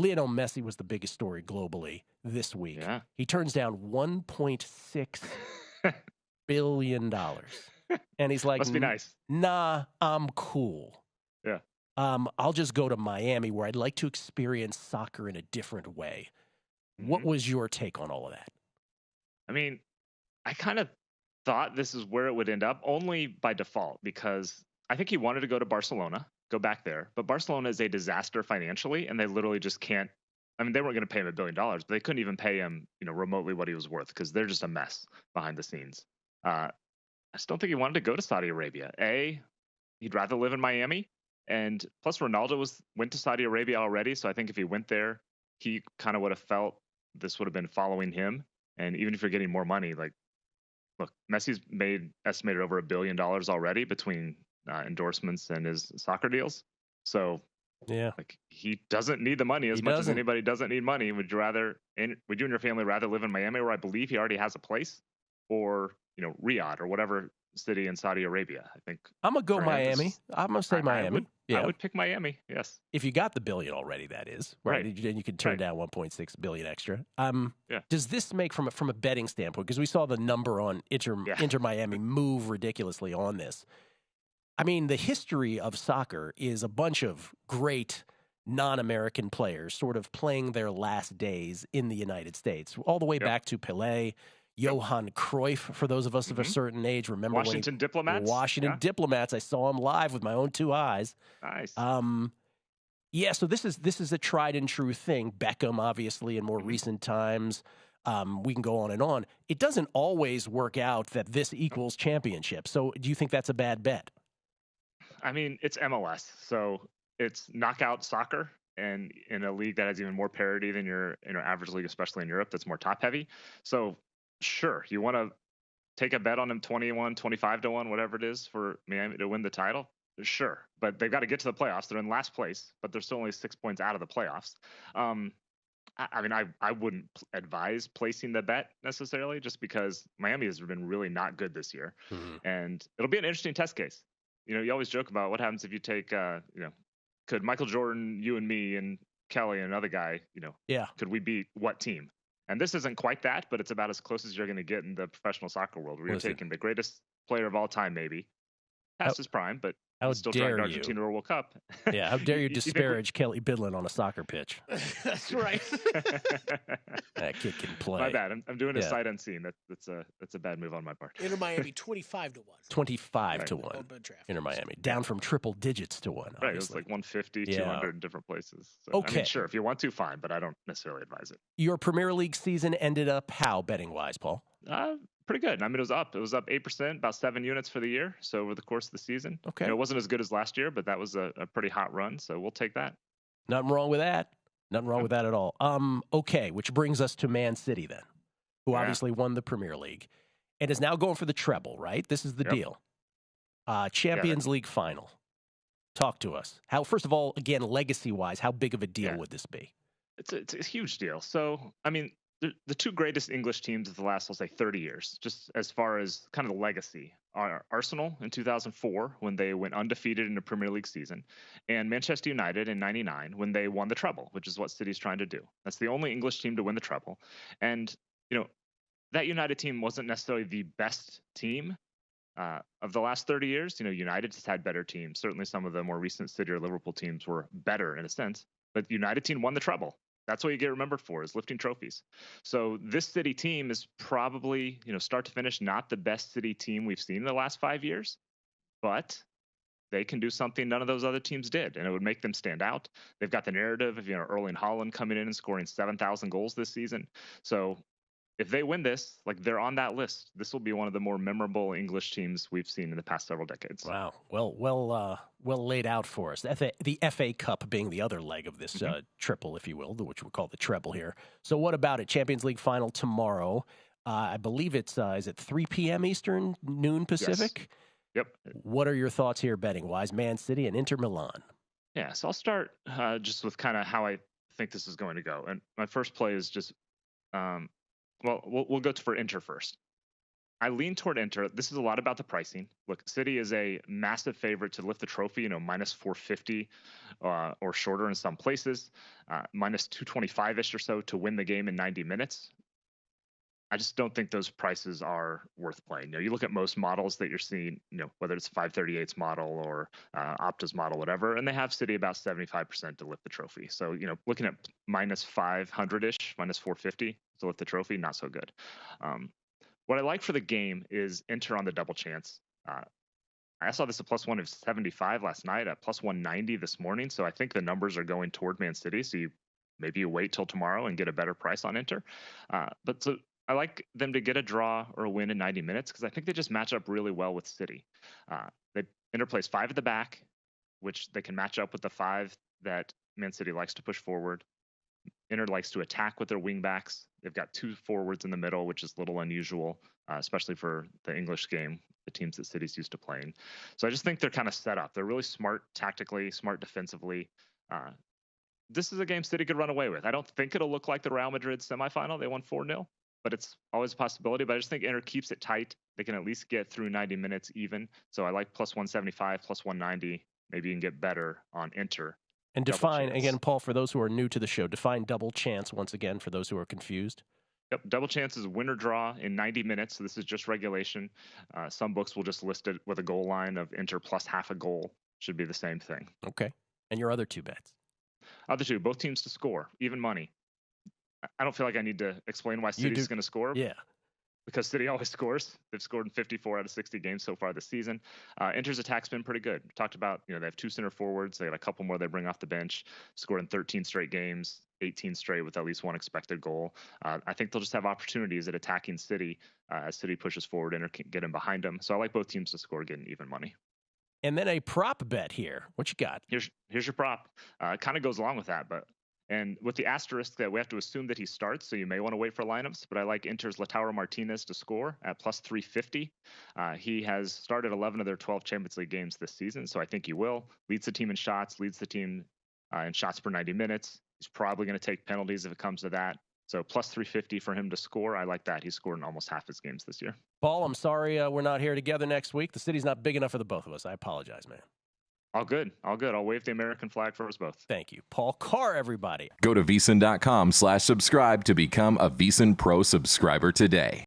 Lionel Messi was the biggest story globally this week. Yeah. He turns down $1.6 billion. And he's like, Must be nice. Nah, I'm cool. Yeah. I'll just go to Miami where I'd like to experience soccer in a different way. Mm-hmm. What was your take on all of that? I mean, I kind of thought this is where it would end up only by default, because I think he wanted to go to Barcelona, go back there. But Barcelona is a disaster financially, and they literally just can't. I mean, they weren't going to pay him $1 billion, but they couldn't even pay him, remotely what he was worth, because they're just a mess behind the scenes. I just don't think he wanted to go to Saudi Arabia. He'd rather live in Miami. And plus, Ronaldo went to Saudi Arabia already. So I think if he went there, he kind of would have felt this would have been following him. And even if you're getting more money, like, look, Messi's estimated over $1 billion already between endorsements and his soccer deals. So yeah, like, he doesn't need the money as much as anybody doesn't need money. Would you and your family rather live in Miami, where I believe he already has a place, or Riyadh or whatever city in Saudi Arabia? I think I'm gonna go Miami. I'm gonna say Miami. I would pick Miami. Yes, if you got the $1 billion already, that is right. Then you can turn down $1.6 billion extra. Does this make from a betting standpoint? Because we saw the number on Inter Miami move ridiculously on this. I mean, the history of soccer is a bunch of great non-American players sort of playing their last days in the United States, all the way back to Pelé, Johan Cruyff, for those of us of a certain age. Remember Washington Diplomats? Washington Diplomats. I saw him live with my own two eyes. Nice. So this is a tried and true thing. Beckham, obviously, in more recent times. We can go on and on. It doesn't always work out that this equals championship. So do you think that's a bad bet? I mean, it's MLS, so it's knockout soccer, and in a league that has even more parity than your average league, especially in Europe, that's more top heavy. So sure, you want to take a bet on him 21, 25 to 1, whatever it is, for Miami to win the title? Sure. But they've got to get to the playoffs. They're in last place, but they're still only 6 points out of the playoffs. I mean, I wouldn't advise placing the bet necessarily, just because Miami has been really not good this year. And it'll be an interesting test case. You always joke about what happens if you take, could Michael Jordan, you and me, and Kelley and another guy, could we beat what team? And this isn't quite that, but it's about as close as you're going to get in the professional soccer world, where you're taking the greatest player of all time, maybe past his prime, but still trying to Argentina to World Cup. Yeah, how dare you disparage Kelley Bydlon on a soccer pitch? That's right. That kid can play. My bad. I'm doing a sight unseen. That's a bad move on my part. Inter Miami 25 to 1. 25 to 1. Inter Miami down from triple digits to 1. Obviously. Right, it was like 150, 200 in different places. So, okay, I mean, sure, if you want to, fine, but I don't necessarily advise it. Your Premier League season ended up how, betting wise, Paul? Pretty good. I mean, it was up 8%, about 7 units for the year. So over the course of the season, okay, it wasn't as good as last year, but that was a pretty hot run. So we'll take that. Nothing wrong with that. Nothing wrong with that at all. Okay, which brings us to Man City then, who obviously won the Premier League and is now going for the treble. Right, this is the deal. Champions League final. Talk to us. How, first of all, again, legacy wise, how big of a deal would this be? It's a huge deal. So I mean, the two greatest English teams of the last, I'll say, 30 years, just as far as kind of the legacy, are Arsenal in 2004, when they went undefeated in a Premier League season, and Manchester United in 99, when they won the treble, which is what City's trying to do. That's the only English team to win the treble. And, that United team wasn't necessarily the best team of the last 30 years. United has had better teams. Certainly some of the more recent City or Liverpool teams were better in a sense, but the United team won the treble. That's what you get remembered for, is lifting trophies. So this City team is probably, start to finish, not the best City team we've seen in the last 5 years, but they can do something none of those other teams did, and it would make them stand out. They've got the narrative of, Erling Haaland coming in and scoring 7,000 goals this season. So if they win this, like, they're on that list. This will be one of the more memorable English teams we've seen in the past several decades. Wow. Well laid out for us. The FA Cup being the other leg of this triple, if you will, which we call the treble here. So what about it? Champions League final tomorrow. I believe it's, is it 3 p.m. Eastern, noon Pacific? Yes. Yep. What are your thoughts here, betting-wise? Man City and Inter Milan. Yeah, so I'll start just with kind of how I think this is going to go. And my first play is just... we'll go for Inter first. I lean toward Inter. This is a lot about the pricing. Look, City is a massive favorite to lift the trophy, minus 450 or shorter in some places, minus 225-ish or so to win the game in 90 minutes. I just don't think those prices are worth playing. You look at most models that you're seeing, whether it's 538's model or Opta's model, whatever, and they have City about 75% to lift the trophy. So, looking at minus 500-ish, minus 450 to lift the trophy, not so good. What I like for the game is Inter on the double chance. I saw this at plus 175 last night, at plus 190 this morning. So I think the numbers are going toward Man City. So maybe you wait till tomorrow and get a better price on Inter. But I like them to get a draw or a win in 90 minutes because I think they just match up really well with City. Inter plays 5 at the back, which they can match up with the 5 that Man City likes to push forward. Inter likes to attack with their wing backs. They've got 2 forwards in the middle, which is a little unusual, especially for the English game, the teams that City's used to playing. So I just think they're kind of set up. They're really smart tactically, smart defensively. This is a game City could run away with. I don't think it'll look like the Real Madrid semifinal. They won 4-0, but it's always a possibility. But I just think Inter keeps it tight. They can at least get through 90 minutes even. So I like plus 175, plus 190. Maybe you can get better on Inter. And define, again, Paul, for those who are new to the show, define double chance once again for those who are confused. Yep, double chance is win or draw in 90 minutes. So this is just regulation. Some books will just list it with a goal line of Inter plus half a goal. Should be the same thing. Okay. And your other 2 bets? Other 2, both teams to score, even money. I don't feel like I need to explain why City's going to score. Yeah. Because City always scores. They've scored in 54 out of 60 games so far this season. Inter's attack's been pretty good. We talked about, they have 2 center forwards. They got a couple more they bring off the bench. Scored in 13 straight games, 18 straight with at least 1 expected goal. I think they'll just have opportunities at attacking City as City pushes forward. Inter can get in behind them. So I like both teams to score, getting even money. And then a prop bet here. What you got? Here's your prop. It kind of goes along with that, and with the asterisk that we have to assume that he starts, so you may want to wait for lineups, but I like Inter's Lautaro Martinez to score at plus 350. He has started 11 of their 12 Champions League games this season, so I think he will. Leads the team in shots, leads the team in shots per 90 minutes. He's probably going to take penalties if it comes to that. So plus 350 for him to score. I like that. He's scored in almost half his games this year. Paul, I'm sorry we're not here together next week. The city's not big enough for the both of us. I apologize, man. All good. All good. I'll wave the American flag for us both. Thank you. Paul Carr, everybody. Go to VSiN.com/subscribe to become a VSiN Pro subscriber today.